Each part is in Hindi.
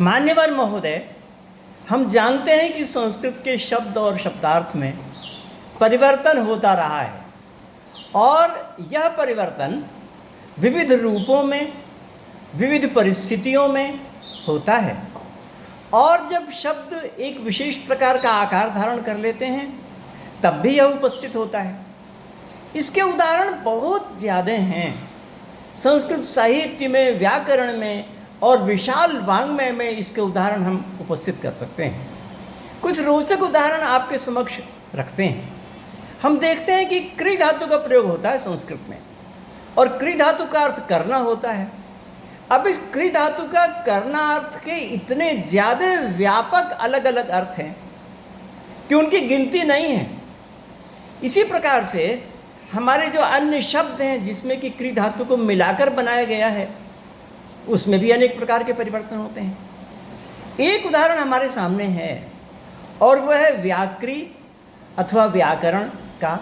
मान्यवर महोदय, हम जानते हैं कि संस्कृत के शब्द और शब्दार्थ में परिवर्तन होता रहा है और यह परिवर्तन विविध रूपों में, विविध परिस्थितियों में होता है। और जब शब्द एक विशेष प्रकार का आकार धारण कर लेते हैं तब भी यह उपस्थित होता है। इसके उदाहरण बहुत ज़्यादा हैं। संस्कृत साहित्य में, व्याकरण में और विशाल वाङ्मय में इसके उदाहरण हम उपस्थित कर सकते हैं। कुछ रोचक उदाहरण आपके समक्ष रखते हैं। हम देखते हैं कि क्रि धातु का प्रयोग होता है संस्कृत में और क्रि धातु का अर्थ करना होता है। अब इस क्रि धातु का करना अर्थ के इतने ज़्यादा व्यापक अलग अलग अर्थ हैं कि उनकी गिनती नहीं है। इसी प्रकार से हमारे जो अन्य शब्द हैं जिसमें कि क्रि धातु को मिलाकर बनाया गया है उसमें भी अनेक प्रकार के परिवर्तन होते हैं। एक उदाहरण हमारे सामने है और वह है व्याक्री अथवा व्याकरण का।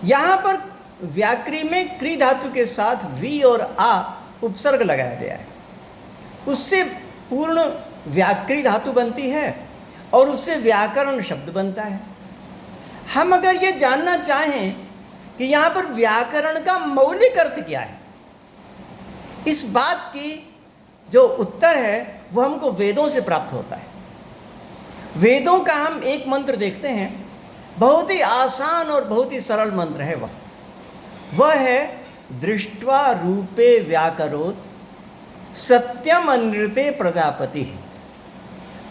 यहाँ पर व्याक्री में क्रि धातु के साथ वी और आ उपसर्ग लगाया गया है। उससे पूर्ण व्याक्री धातु बनती है और उससे व्याकरण शब्द बनता है। हम अगर ये जानना चाहें कि यहाँ पर व्याकरण का मौलिक अर्थ क्या है, इस बात की जो उत्तर है वह हमको वेदों से प्राप्त होता है। वेदों का हम एक मंत्र देखते हैं, बहुत ही आसान और बहुत ही सरल मंत्र है। वह है दृष्ट्वा रूपे व्याकरोत् सत्यम अनृते प्रजापति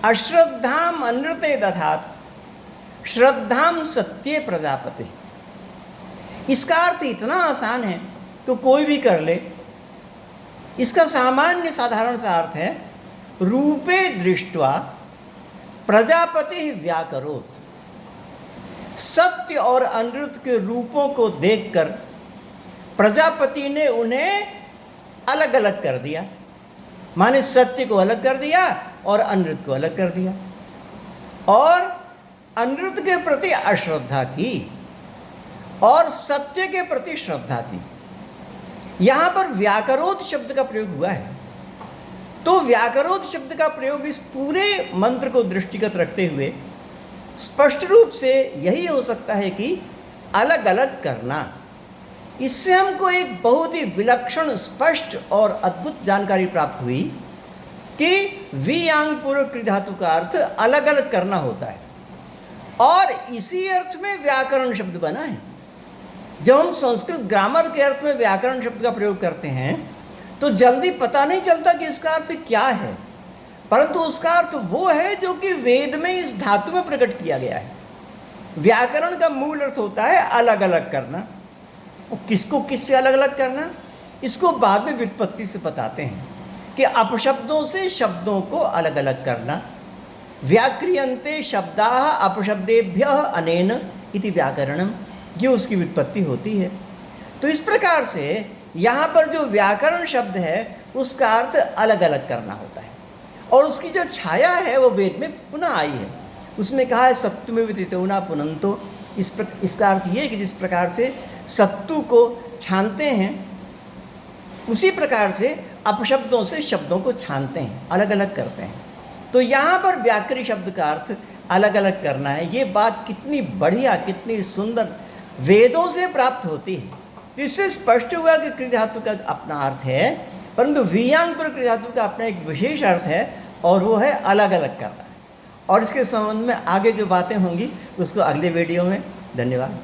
अश्रद्धाम अनृते दधात श्रद्धाम सत्ये प्रजापति। इसका अर्थ इतना आसान है तो कोई भी कर ले। इसका सामान्य साधारण सा अर्थ है रूपे दृष्ट्वा प्रजापति व्याकरोत्। सत्य और अनृत के रूपों को देखकर प्रजापति ने उन्हें अलग अलग कर दिया। माने सत्य को अलग कर दिया और अनृत को अलग कर दिया और अनृत के प्रति अश्रद्धा की और सत्य के प्रति श्रद्धा की। यहाँ पर व्याकरोत् शब्द का प्रयोग हुआ है। तो व्याकरोत् शब्द का प्रयोग इस पूरे मंत्र को दृष्टिगत रखते हुए स्पष्ट रूप से यही हो सकता है कि अलग अलग करना। इससे हमको एक बहुत ही विलक्षण, स्पष्ट और अद्भुत जानकारी प्राप्त हुई कि वियांग पूर्व क्रि धातु का अर्थ अलग अलग करना होता है और इसी अर्थ में व्याकरण शब्द बना है। जब हम संस्कृत ग्रामर के अर्थ में व्याकरण शब्द का प्रयोग करते हैं तो जल्दी पता नहीं चलता कि इसका अर्थ क्या है, परंतु उसका अर्थ वो है जो कि वेद में इस धातु में प्रकट किया गया है। व्याकरण का मूल अर्थ होता है अलग अलग करना। और किसको किससे अलग अलग करना, इसको बाद में व्युत्पत्ति से बताते हैं कि अपशब्दों से शब्दों को अलग अलग करना। व्याक्रियन्ते शब्दाः अपशब्देभ्यः अनेन इति व्याकरणम, ये उसकी व्युत्पत्ति होती है। तो इस प्रकार से यहाँ पर जो व्याकरण शब्द है उसका अर्थ अलग अलग करना होता है और उसकी जो छाया है वो वेद में पुनः आई है। उसमें कहा है सत्तुमेव त्रितौना पुनन्तो। इसका अर्थ ये है कि जिस प्रकार से सत्तु को छानते हैं उसी प्रकार से अपशब्दों से शब्दों को छानते हैं, अलग अलग करते हैं। तो यहाँ पर व्याकरी शब्द का अर्थ अलग अलग करना है। ये बात कितनी बढ़िया, कितनी सुंदर वेदों से प्राप्त होती है। तो इससे स्पष्ट हुआ कि क्रि धातु का अपना अर्थ है, परंतु वियांग पूर्व क्रि धातु का अपना एक विशेष अर्थ है और वो है अलग अलग करना। और इसके संबंध में आगे जो बातें होंगी उसको अगले वीडियो में। धन्यवाद।